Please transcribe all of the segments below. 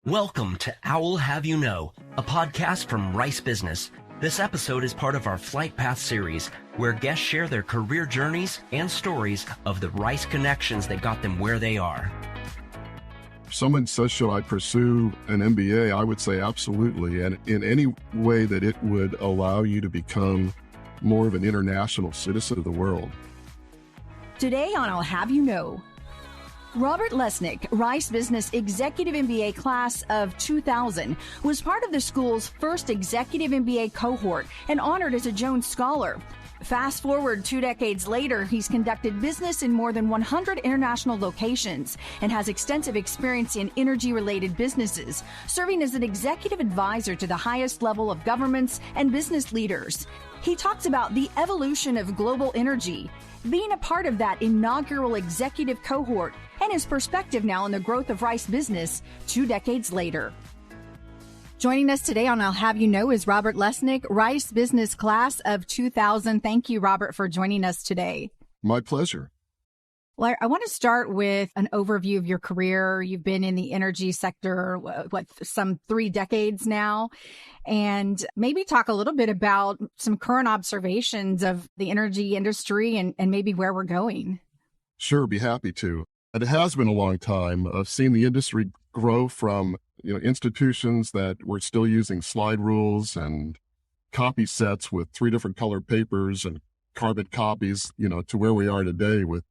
Welcome to Owl Have You Know, a podcast from Rice Business. This episode is part of our Flight Path series, where guests share their career journeys and stories of the Rice connections that got them where they are. If someone says, should I pursue an MBA? I would say absolutely, and in any way that it would allow you to become more of an international citizen of the world. Today on I'll Have You Know, Robert Lesnick, Rice Business Executive MBA Class of 2000, was part of the school's first Executive MBA cohort and honored as a Jones Scholar. Fast forward 2 decades later, he's conducted business in more than 100 international locations and has extensive experience in energy-related businesses, serving as an executive advisor to the highest level of governments and business leaders. He talks about the evolution of global energy, being a part of that inaugural executive cohort, and his perspective now on the growth of Rice Business 2 decades later. Joining us today on I'll Have You Know is Robert Lesnick, Rice Business Class of 2000. Thank you, Robert, for joining us today. My pleasure. Well, I want to start with an overview of your career. You've been in the energy sector, some 3 decades now, and maybe talk a little bit about some current observations of the energy industry and maybe where we're going. Sure, be happy to. It has been a long time. I've seen the industry grow from institutions that were still using slide rules and copy sets with 3 different colored papers and carbon copies, to where we are today with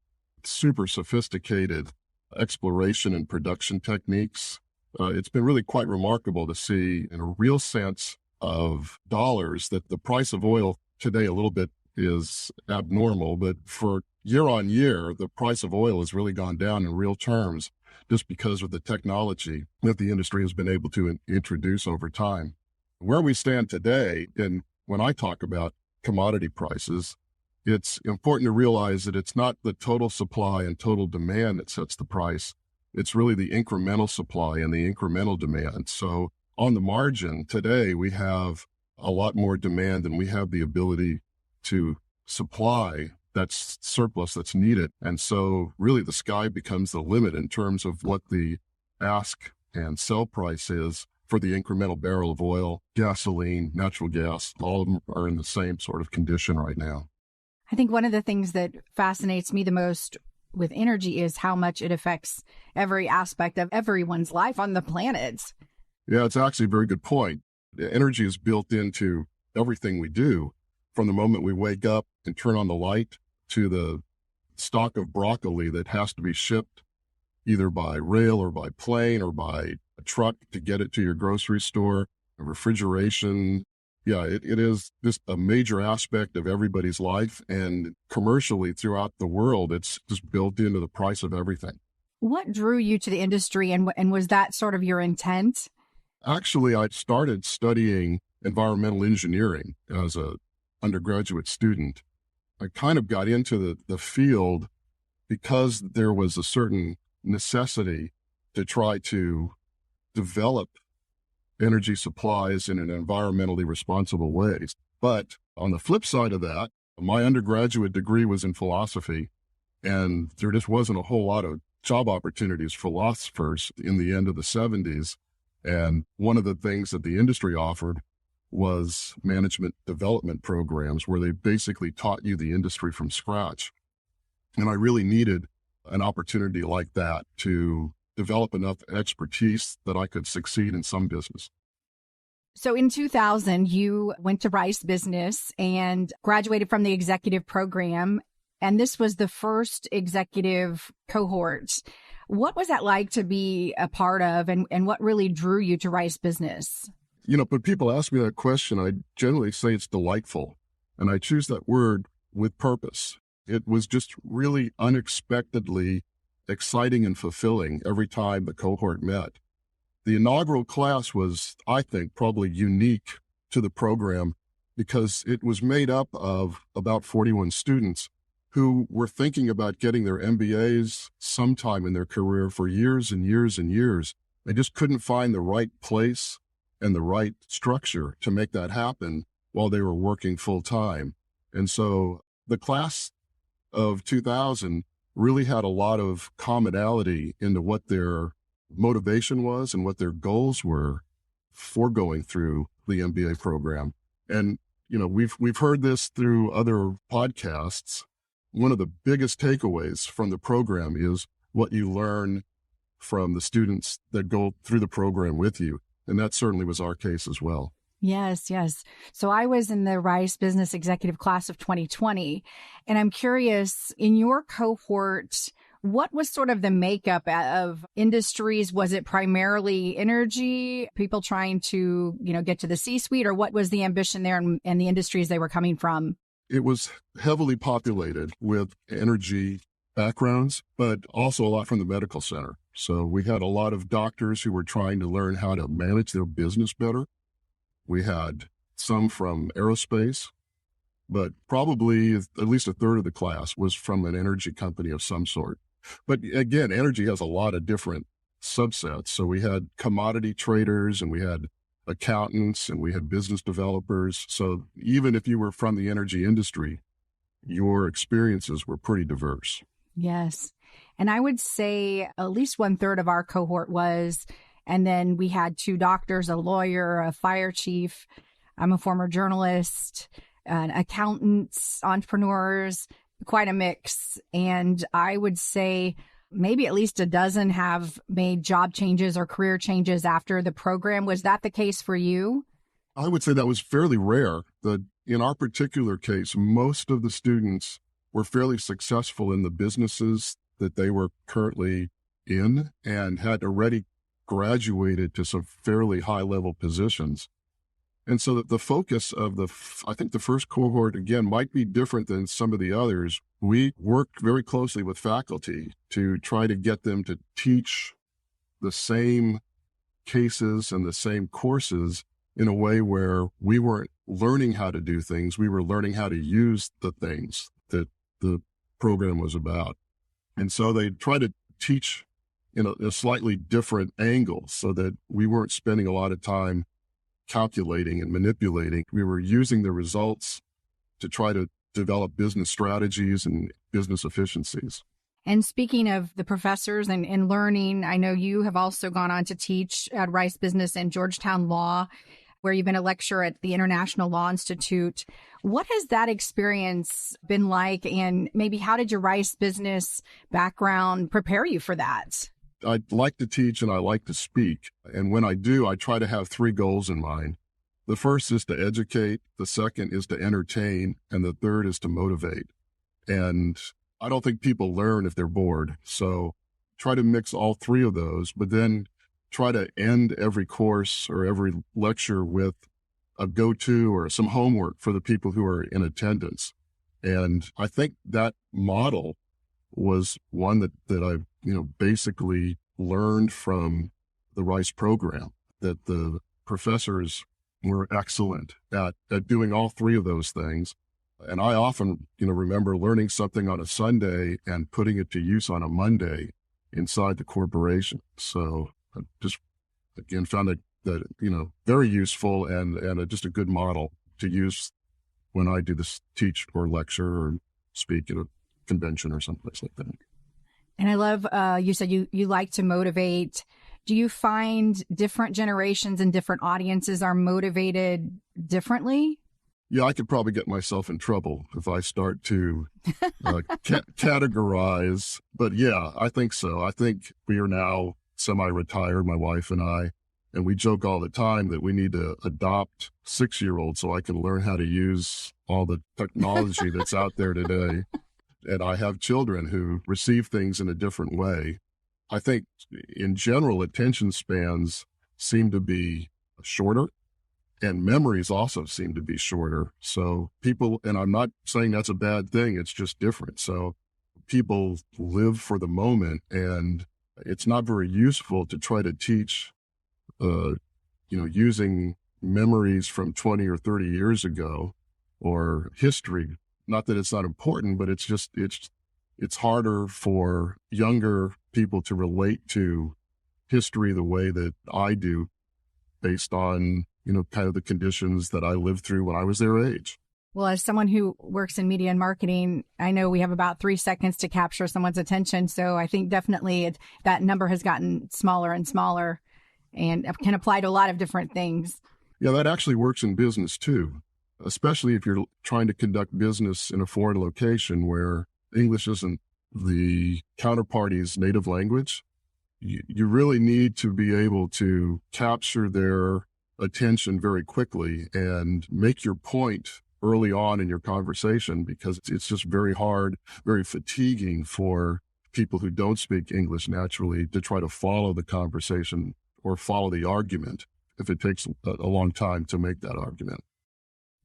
super sophisticated exploration and production techniques. It's been really quite remarkable to see in a real sense of dollars that the price of oil today a little bit is abnormal, but for year on year, the price of oil has really gone down in real terms just because of the technology that the industry has been able to introduce over time. Where we stand today, and when I talk about commodity prices, it's important to realize that it's not the total supply and total demand that sets the price. It's really the incremental supply and the incremental demand. So on the margin today, we have a lot more demand than we have the ability to supply that surplus that's needed. And so really the sky becomes the limit in terms of what the ask and sell price is for the incremental barrel of oil, gasoline, natural gas. All of them are in the same sort of condition right now. I think one of the things that fascinates me the most with energy is how much it affects every aspect of everyone's life on the planet. Yeah, it's actually a very good point. The energy is built into everything we do, from the moment we wake up and turn on the light to the stalk of broccoli that has to be shipped either by rail or by plane or by a truck to get it to your grocery store, refrigeration. Yeah, it is just a major aspect of everybody's life, and commercially throughout the world, it's just built into the price of everything. What drew you to the industry, and was that sort of your intent? Actually, I started studying environmental engineering as a undergraduate student. I kind of got into the field because there was a certain necessity to try to develop energy supplies in an environmentally responsible way. But on the flip side of that, my undergraduate degree was in philosophy, and there just wasn't a whole lot of job opportunities for philosophers in the end of the 70s. And one of the things that the industry offered was management development programs where they basically taught you the industry from scratch. And I really needed an opportunity like that to develop enough expertise that I could succeed in some business. So in 2000, you went to Rice Business and graduated from the executive program. And this was the first executive cohort. What was that like to be a part of, and what really drew you to Rice Business? When people ask me that question, I generally say it's delightful. And I choose that word with purpose. It was just really unexpectedly exciting and fulfilling every time the cohort met. The inaugural class was, I think, probably unique to the program because it was made up of about 41 students who were thinking about getting their MBAs sometime in their career for years and years and years. They just couldn't find the right place and the right structure to make that happen while they were working full time. And so the class of 2000 really had a lot of commonality into what their motivation was and what their goals were for going through the MBA program. And, we've heard this through other podcasts. One of the biggest takeaways from the program is what you learn from the students that go through the program with you. And that certainly was our case as well. Yes, yes. So I was in the Rice Business Executive Class of 2020, and I'm curious, in your cohort, what was sort of the makeup of industries? Was it primarily energy, people trying to, get to the C-suite, or what was the ambition there and the industries they were coming from? It was heavily populated with energy backgrounds, but also a lot from the medical center. So we had a lot of doctors who were trying to learn how to manage their business better. We had some from aerospace, but probably at least a third of the class was from an energy company of some sort. But again, energy has a lot of different subsets. So we had commodity traders, and we had accountants, and we had business developers. So even if you were from the energy industry, your experiences were pretty diverse. Yes. And I would say at least 1/3 of our cohort was, and then we had 2 doctors, a lawyer, a fire chief. I'm a former journalist, accountants, entrepreneurs, quite a mix. And I would say maybe at least a dozen have made job changes or career changes after the program. Was that the case for you? I would say that was fairly rare. In our particular case, most of the students were fairly successful in the businesses that they were currently in and had already graduated to some fairly high-level positions. And so the focus of I think the first cohort, again, might be different than some of the others. We worked very closely with faculty to try to get them to teach the same cases and the same courses in a way where we weren't learning how to do things. We were learning how to use the things that the program was about. And so they tried to teach in a slightly different angle so that we weren't spending a lot of time calculating and manipulating. We were using the results to try to develop business strategies and business efficiencies. And speaking of the professors and learning, I know you have also gone on to teach at Rice Business and Georgetown Law, where you've been a lecturer at the International Law Institute. What has that experience been like? And maybe how did your Rice Business background prepare you for that? I like to teach and I like to speak. And when I do, I try to have 3 goals in mind. The first is to educate, the second is to entertain, and the third is to motivate. And I don't think people learn if they're bored. So try to mix all 3 of those, but then try to end every course or every lecture with a go-to or some homework for the people who are in attendance. And I think that model was one that I basically learned from the Rice program, that the professors were excellent at doing all 3 of those things. And I often, remember learning something on a Sunday and putting it to use on a Monday inside the corporation. So I just, again, found that very useful and just a good model to use when I do this teach or lecture or speak at a convention or someplace like that. And I love, you said you like to motivate. Do you find different generations and different audiences are motivated differently? Yeah, I could probably get myself in trouble if I start to categorize. But yeah, I think so. I think we are now semi-retired, my wife and I, and we joke all the time that we need to adopt 6-year-olds so I can learn how to use all the technology that's out there today. And I have children who receive things in a different way. I think in general, attention spans seem to be shorter and memories also seem to be shorter. So people, and I'm not saying that's a bad thing, it's just different. So people live for the moment, and it's not very useful to try to teach, using memories from 20 or 30 years ago or history. Not that it's not important, but it's harder for younger people to relate to history the way that I do based on, kind of the conditions that I lived through when I was their age. Well, as someone who works in media and marketing, I know we have about 3 seconds to capture someone's attention. So I think definitely that number has gotten smaller and smaller and can apply to a lot of different things. Yeah, that actually works in business too, especially if you're trying to conduct business in a foreign location where English isn't the counterparty's native language. You really need to be able to capture their attention very quickly and make your point early on in your conversation, because it's just very hard, very fatiguing for people who don't speak English naturally to try to follow the conversation or follow the argument if it takes a long time to make that argument.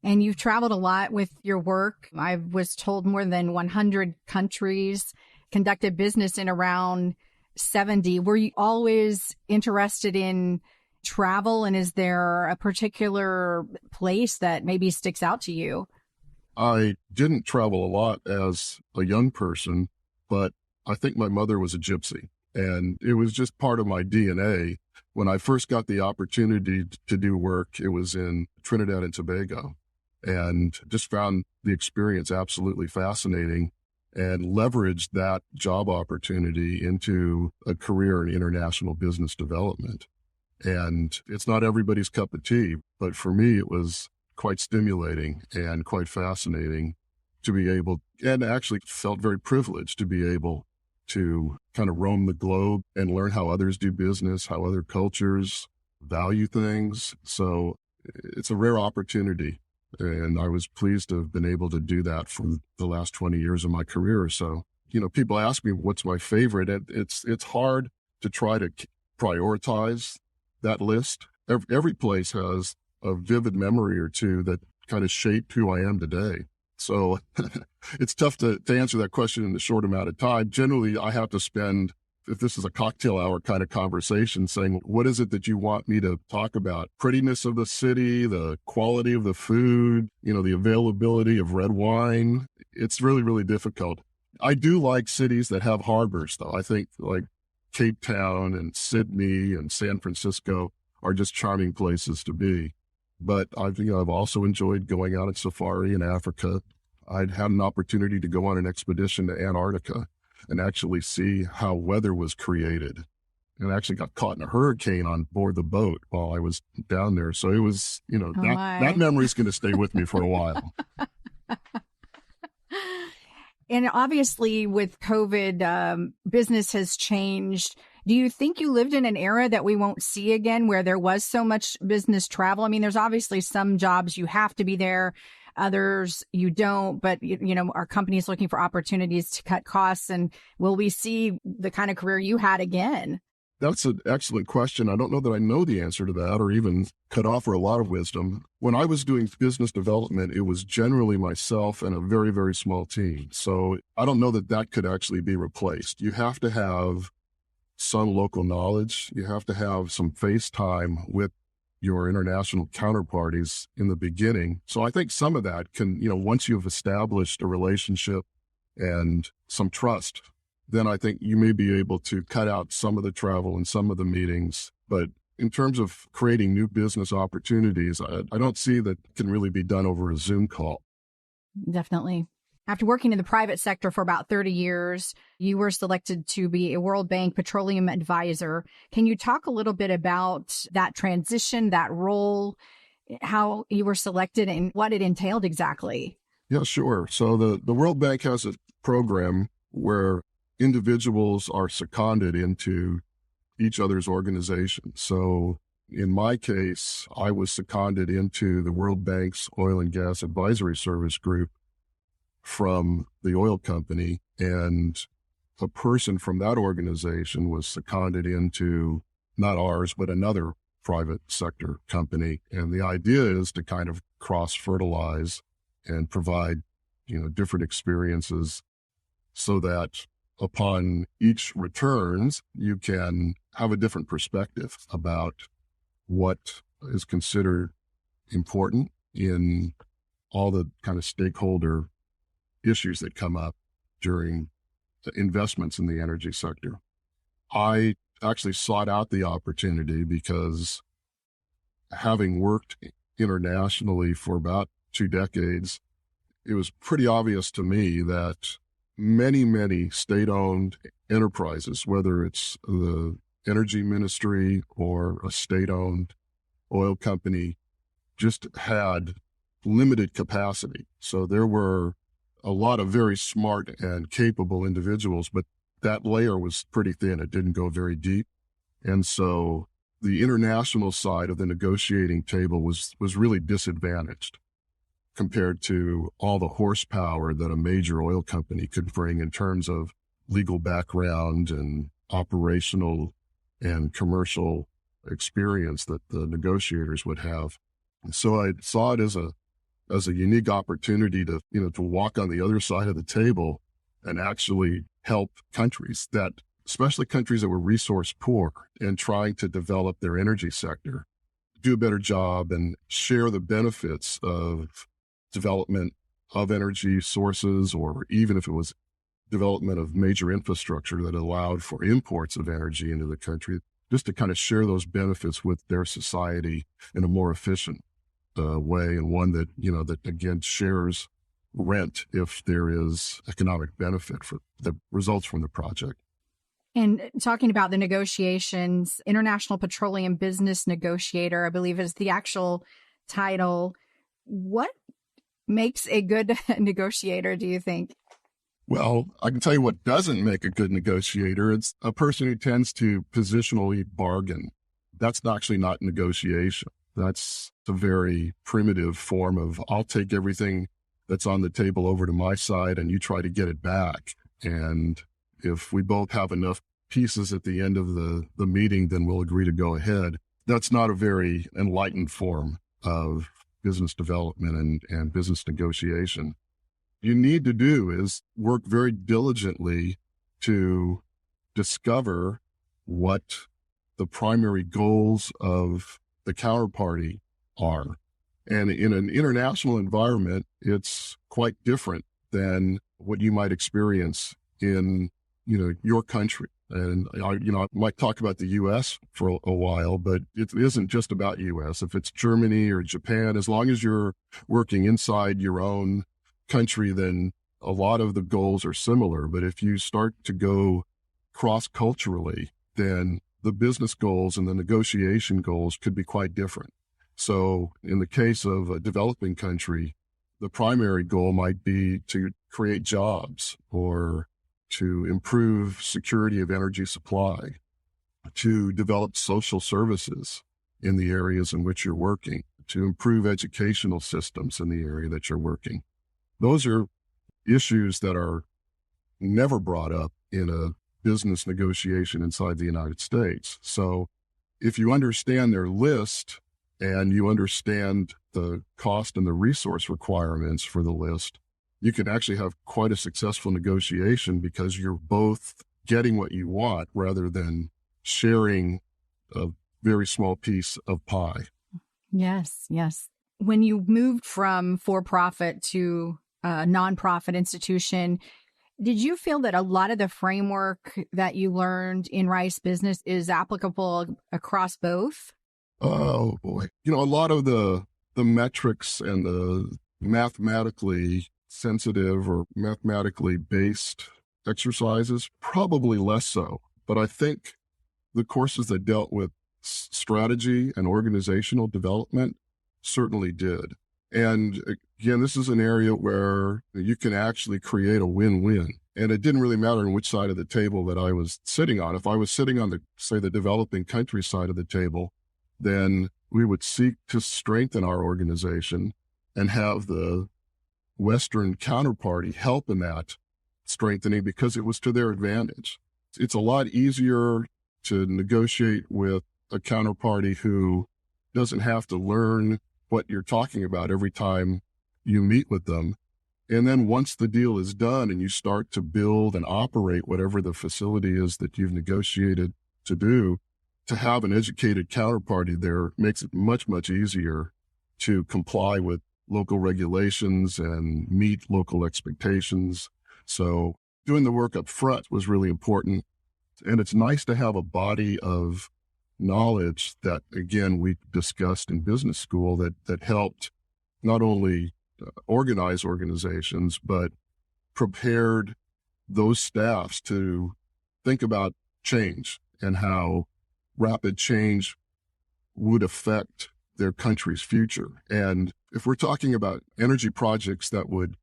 And you've traveled a lot with your work. I was told more than 100 countries, conducted business in around 70. Were you always interested in travel? And is there a particular place that maybe sticks out to you? I didn't travel a lot as a young person, but I think my mother was a gypsy, and it was just part of my DNA. When I first got the opportunity to do work, it was in Trinidad and Tobago, and just found the experience absolutely fascinating and leveraged that job opportunity into a career in international business development. And it's not everybody's cup of tea, but for me, it was quite stimulating and quite fascinating to be able, and actually felt very privileged to be able to kind of roam the globe and learn how others do business, how other cultures value things. So it's a rare opportunity. And I was pleased to have been able to do that for the last 20 years of my career or so. You know, people ask me what's my favorite. It's hard to try to prioritize that list. Every place has a vivid memory or two that kind of shaped who I am today. So it's tough to answer that question in a short amount of time. Generally, I have to spend, if this is a cocktail hour kind of conversation, saying, what is it that you want me to talk about? Prettiness of the city, the quality of the food, the availability of red wine. It's really, really difficult. I do like cities that have harbors, though. I think like Cape Town and Sydney and San Francisco are just charming places to be. But I've also enjoyed going out on safari in Africa. I'd had an opportunity to go on an expedition to Antarctica and actually see how weather was created. And I actually got caught in a hurricane on board the boat while I was down there. So it was, that memory is going to stay with me for a while. And obviously with COVID, business has changed. Do you think you lived in an era that we won't see again, where there was so much business travel? I mean, there's obviously some jobs you have to be there, others you don't, but, are companies looking for opportunities to cut costs? And will we see the kind of career you had again? That's an excellent question. I don't know that I know the answer to that or even could offer a lot of wisdom. When I was doing business development, it was generally myself and a very, very small team. So I don't know that could actually be replaced. You have to have some local knowledge. You have to have some face time with your international counterparties in the beginning. So I think some of that can, once you've established a relationship and some trust, then I think you may be able to cut out some of the travel and some of the meetings. But in terms of creating new business opportunities, I don't see that can really be done over a Zoom call. Definitely. After working in the private sector for about 30 years, you were selected to be a World Bank Petroleum Advisor. Can you talk a little bit about that transition, that role, how you were selected and what it entailed exactly? Yeah, sure. So the World Bank has a program where individuals are seconded into each other's organization. So in my case, I was seconded into the World Bank's Oil and Gas Advisory Service group from the oil company, and a person from that organization was seconded into not ours, but another private sector company. And the idea is to kind of cross-fertilize and provide, different experiences so that upon each returns, you can have a different perspective about what is considered important in all the kind of stakeholder issues that come up during the investments in the energy sector. I actually sought out the opportunity because, having worked internationally for about 2 decades, it was pretty obvious to me that many, many state-owned enterprises, whether it's the energy ministry or a state-owned oil company, just had limited capacity. So there were a lot of very smart and capable individuals, but that layer was pretty thin. It didn't go very deep. And so the international side of the negotiating table was really disadvantaged compared to all the horsepower that a major oil company could bring in terms of legal background and operational and commercial experience that the negotiators would have. So I saw it as a unique opportunity to walk on the other side of the table and actually help countries especially countries that were resource poor and trying to develop their energy sector, do a better job and share the benefits of development of energy sources, or even if it was development of major infrastructure that allowed for imports of energy into the country, just to kind of share those benefits with their society in a more efficient way, and one that, that again shares rent if there is economic benefit for the results from the project. And talking about the negotiations, International Petroleum Business Negotiator, I believe is the actual title. What makes a good negotiator, do you think? Well, I can tell you what doesn't make a good negotiator. It's a person who tends to positionally bargain. That's actually not negotiation. That's a very primitive form of, I'll take everything that's on the table over to my side and you try to get it back. And if we both have enough pieces at the end of the meeting, then we'll agree to go ahead. That's not a very enlightened form of business development and business negotiation. You need to do is work very diligently to discover what the primary goals of the counterparty are. And in an international environment, it's quite different than what you might experience in, your country. And I might talk about the U.S. for a while, but it isn't just about U.S. If it's Germany or Japan, as long as you're working inside your own country, then a lot of the goals are similar. But if you start to go cross-culturally, then the business goals and the negotiation goals could be quite different. So in the case of a developing country, the primary goal might be to create jobs or to improve security of energy supply, to develop social services in the areas in which you're working, to improve educational systems in the area that you're working. Those are issues that are never brought up in a business negotiation inside the United States. So if you understand their list and you understand the cost and the resource requirements for the list, you can actually have quite a successful negotiation because you're both getting what you want rather than sharing a very small piece of pie. Yes, yes. When you moved from for-profit to a nonprofit institution, did you feel that a lot of the framework that you learned in Rice Business is applicable across both? Oh, boy. A lot of the metrics and the mathematically sensitive or mathematically based exercises, probably less so. But I think the courses that dealt with strategy and organizational development certainly did. And again, this is an area where you can actually create a win-win. And it didn't really matter on which side of the table that I was sitting on. If I was sitting on the developing country side of the table, then we would seek to strengthen our organization and have the Western counterparty help in that strengthening because it was to their advantage. It's a lot easier to negotiate with a counterparty who doesn't have to learn what you're talking about every time you meet with them. And then once the deal is done and you start to build and operate whatever the facility is that you've negotiated to do, to have an educated counterparty there makes it much, much easier to comply with local regulations and meet local expectations. So doing the work up front was really important. And it's nice to have a body of knowledge that, again, we discussed in business school that helped not only organize organizations, but prepared those staffs to think about change and how rapid change would affect their country's future. And if we're talking about energy projects that would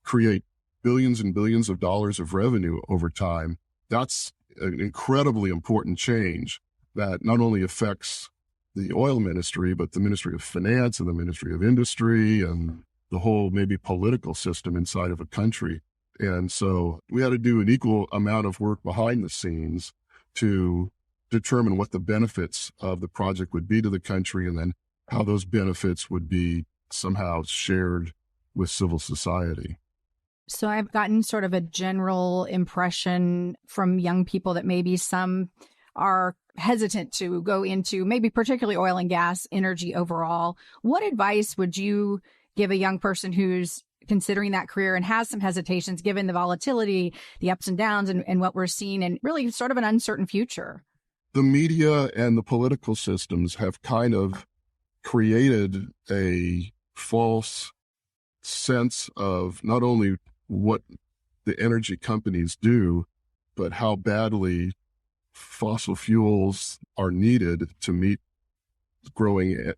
create billions and billions of dollars of revenue over time, that's an incredibly important change that not only affects the oil ministry, but the Ministry of Finance and the Ministry of Industry and the whole maybe political system inside of a country. And so we had to do an equal amount of work behind the scenes to determine what the benefits of the project would be to the country, and then how those benefits would be somehow shared with civil society. So I've gotten sort of a general impression from young people that maybe some are hesitant to go into maybe particularly oil and gas energy overall. What advice would you give a young person who's considering that career and has some hesitations given the volatility, the ups and downs, and what we're seeing, and really sort of an uncertain future? The media and the political systems have kind of created a false sense of not only what the energy companies do, but how badly fossil fuels are needed to meet growing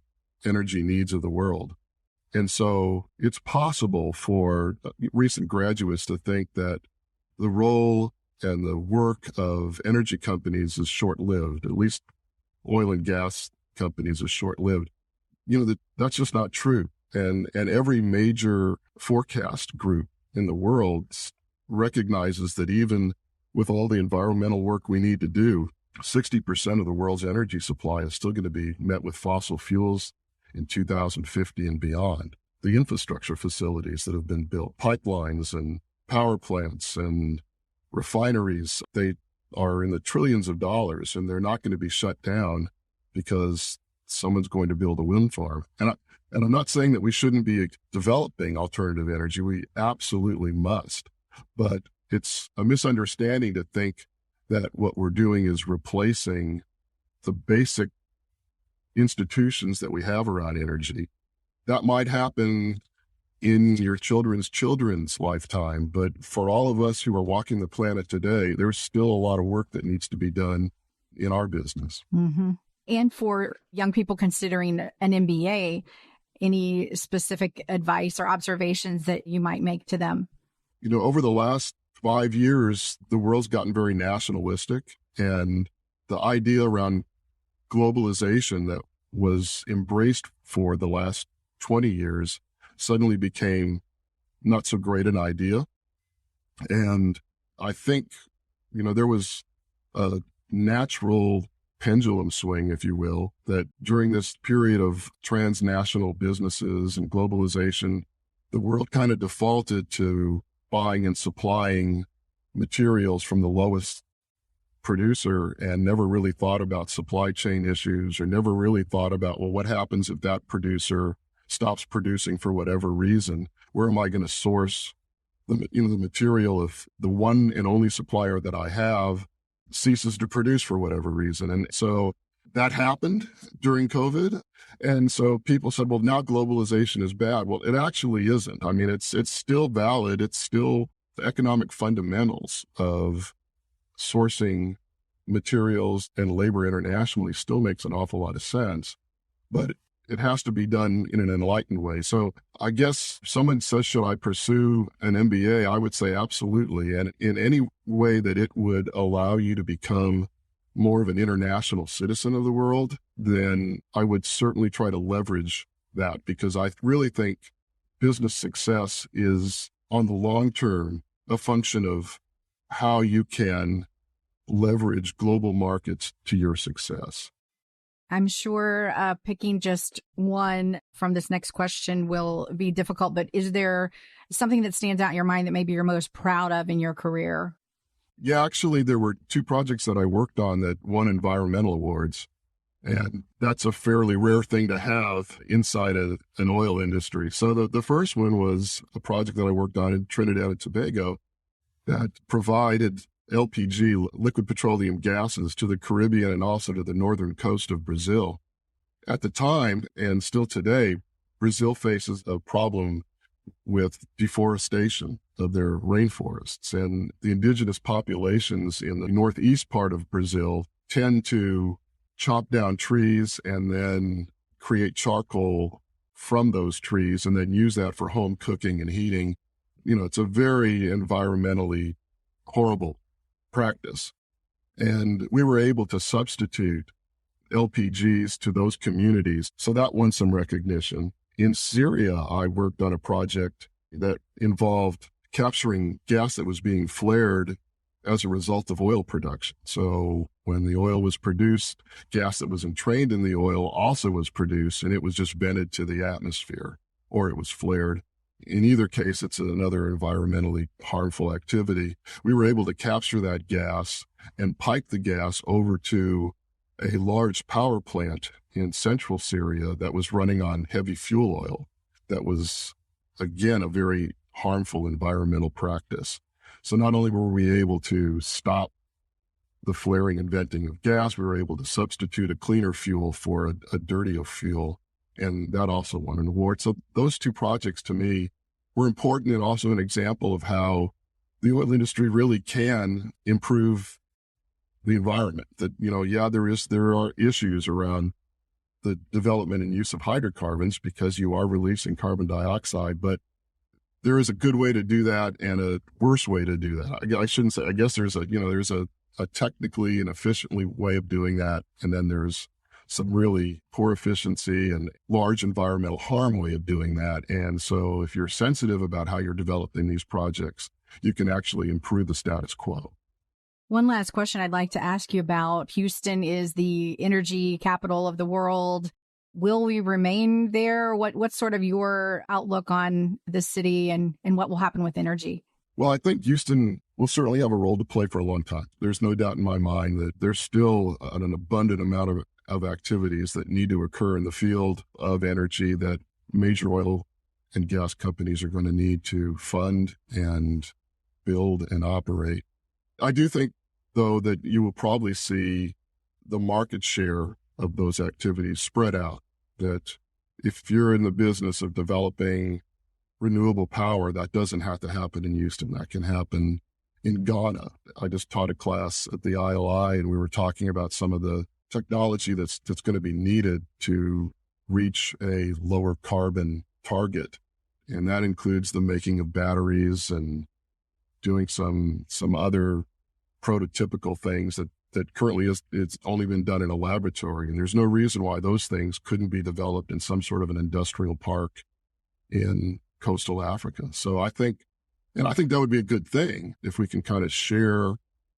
energy needs of the world. And so it's possible for recent graduates to think that the role and the work of energy companies is short-lived, at least oil and gas companies are short-lived. That's just not true. And every major forecast group in the world recognizes that even with all the environmental work we need to do, 60% of the world's energy supply is still going to be met with fossil fuels in 2050 and beyond. The infrastructure facilities that have been built, pipelines and power plants and refineries, they are in the trillions of dollars, and they're not going to be shut down because someone's going to build a wind farm. And I'm not saying that we shouldn't be developing alternative energy. We absolutely must. But it's a misunderstanding to think that what we're doing is replacing the basic institutions that we have around energy. That might happen in your children's lifetime, but for all of us who are walking the planet today, there's still a lot of work that needs to be done in our business. Mm-hmm. And for young people considering an MBA, any specific advice or observations that you might make to them? Over the last 5 years, the world's gotten very nationalistic, and the idea around globalization that was embraced for the last 20 years suddenly became not so great an idea. And I think, there was a natural pendulum swing, if you will, that during this period of transnational businesses and globalization, the world kind of defaulted to buying and supplying materials from the lowest producer and never really thought about supply chain issues, or never really thought about, well, what happens if that producer stops producing for whatever reason? Where am I going to source the material if the one and only supplier that I have ceases to produce for whatever reason? And so that happened during COVID. And so people said, well, now globalization is bad. Well, it actually isn't. I mean, it's still valid. It's still the economic fundamentals of sourcing materials and labor internationally still makes an awful lot of sense, but it has to be done in an enlightened way. So I guess someone says, should I pursue an MBA? I would say absolutely. And in any way that it would allow you to become more of an international citizen of the world, then I would certainly try to leverage that, because I really think business success is, on the long term, a function of how you can leverage global markets to your success. I'm sure picking just one from this next question will be difficult, but is there something that stands out in your mind that maybe you're most proud of in your career? Yeah, actually, there were 2 projects that I worked on that won environmental awards, and that's a fairly rare thing to have inside an oil industry. So the first one was a project that I worked on in Trinidad and Tobago that provided LPG, liquid petroleum gases, to the Caribbean and also to the northern coast of Brazil. At the time, and still today, Brazil faces a problem with deforestation of their rainforests. And the indigenous populations in the northeast part of Brazil tend to chop down trees and then create charcoal from those trees and then use that for home cooking and heating. It's a very environmentally horrible practice. And we were able to substitute LPGs to those communities. So that won some recognition. In Syria, I worked on a project that involved capturing gas that was being flared as a result of oil production. So when the oil was produced, gas that was entrained in the oil also was produced, and it was just vented to the atmosphere, or it was flared. In either case, it's another environmentally harmful activity. We were able to capture that gas and pipe the gas over to a large power plant in central Syria that was running on heavy fuel oil. That was, again, a very harmful environmental practice. So not only were we able to stop the flaring and venting of gas, we were able to substitute a cleaner fuel for a dirtier fuel, and that also won an award. So those two projects to me were important, and also an example of how the oil industry really can improve the environment. That, there are issues around the development and use of hydrocarbons because you are releasing carbon dioxide, but there is a good way to do that and a worse way to do that. I shouldn't say, I guess there's a technically and efficiently way of doing that. And then there's some really poor efficiency and large environmental harm way of doing that. And so if you're sensitive about how you're developing these projects, you can actually improve the status quo. One last question I'd like to ask you about. Houston is the energy capital of the world. Will we remain there? What's sort of your outlook on the city and what will happen with energy? Well, I think Houston will certainly have a role to play for a long time. There's no doubt in my mind that there's still an abundant amount of activities that need to occur in the field of energy that major oil and gas companies are going to need to fund and build and operate. I do think, though, that you will probably see the market share of those activities spread out, that if you're in the business of developing renewable power, that doesn't have to happen in Houston. That can happen in Ghana. I just taught a class at the ILI, and we were talking about some of the technology that's going to be needed to reach a lower carbon target. And that includes the making of batteries and doing some other prototypical things that currently it's only been done in a laboratory. And there's no reason why those things couldn't be developed in some sort of an industrial park in coastal Africa. So I think that would be a good thing if we can kind of share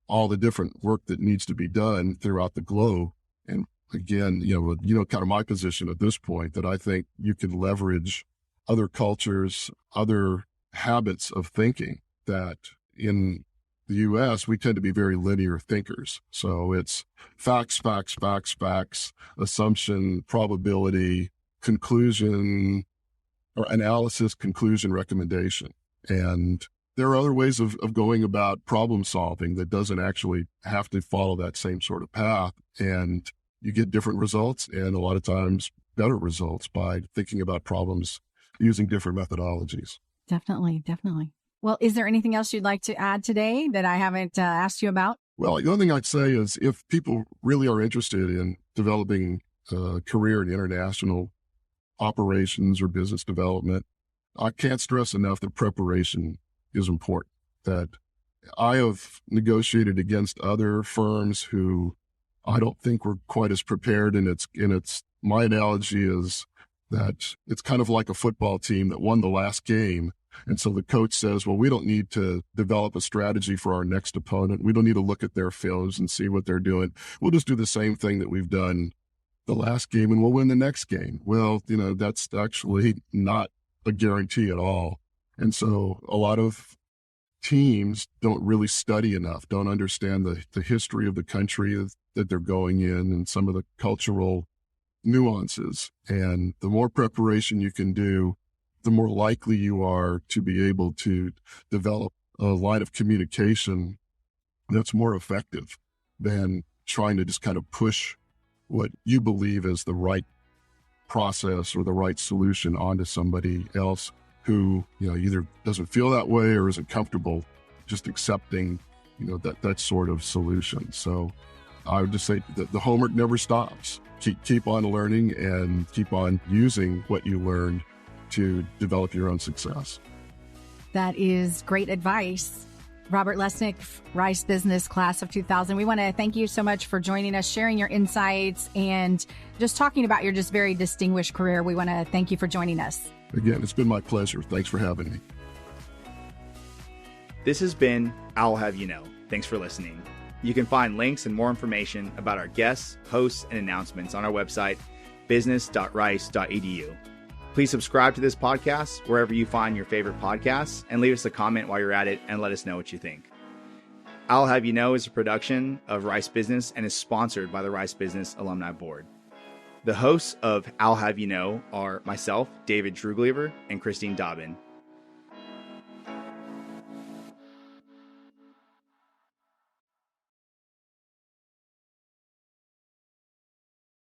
all the different work that needs to be done throughout the globe. And again, kind of my position at this point, that I think you can leverage other cultures, other habits of thinking. That in the U.S., we tend to be very linear thinkers. So it's facts, assumption, probability, conclusion, or analysis, conclusion, recommendation. And there are other ways of going about problem solving that doesn't actually have to follow that same sort of path. And you get different results, and a lot of times better results, by thinking about problems using different methodologies. Definitely. Well, is there anything else you'd like to add today that I haven't asked you about? Well, the other thing I'd say is, if people really are interested in developing a career in international operations or business development, I can't stress enough that preparation is important. That I have negotiated against other firms who I don't think were quite as prepared, and my analogy is that it's kind of like a football team that won the last game. And so the coach says, well, we don't need to develop a strategy for our next opponent. We don't need to look at their films and see what they're doing. We'll just do the same thing that we've done the last game, and we'll win the next game. Well, that's actually not a guarantee at all. And so a lot of teams don't really study enough, don't understand the history of the country that they're going in and some of the cultural nuances. And the more preparation you can do, the more likely you are to be able to develop a line of communication that's more effective than trying to just kind of push what you believe is the right process or the right solution onto somebody else who, either doesn't feel that way or isn't comfortable just accepting, that sort of solution. So I would just say that the homework never stops. Keep on learning and keep on using what you learned to develop your own success. That is great advice. Robert Lesnick, Rice Business Class of 2000. We want to thank you so much for joining us, sharing your insights, and just talking about your just very distinguished career. We want to thank you for joining us. Again, it's been my pleasure. Thanks for having me. This has been I'll Have You Know. Thanks for listening. You can find links and more information about our guests, hosts, and announcements on our website, business.rice.edu. Please subscribe to this podcast wherever you find your favorite podcasts and leave us a comment while you're at it and let us know what you think. I'll Have You Know is a production of Rice Business and is sponsored by the Rice Business Alumni Board. The hosts of I'll Have You Know are myself, David Druglever, and Christine Dobbin.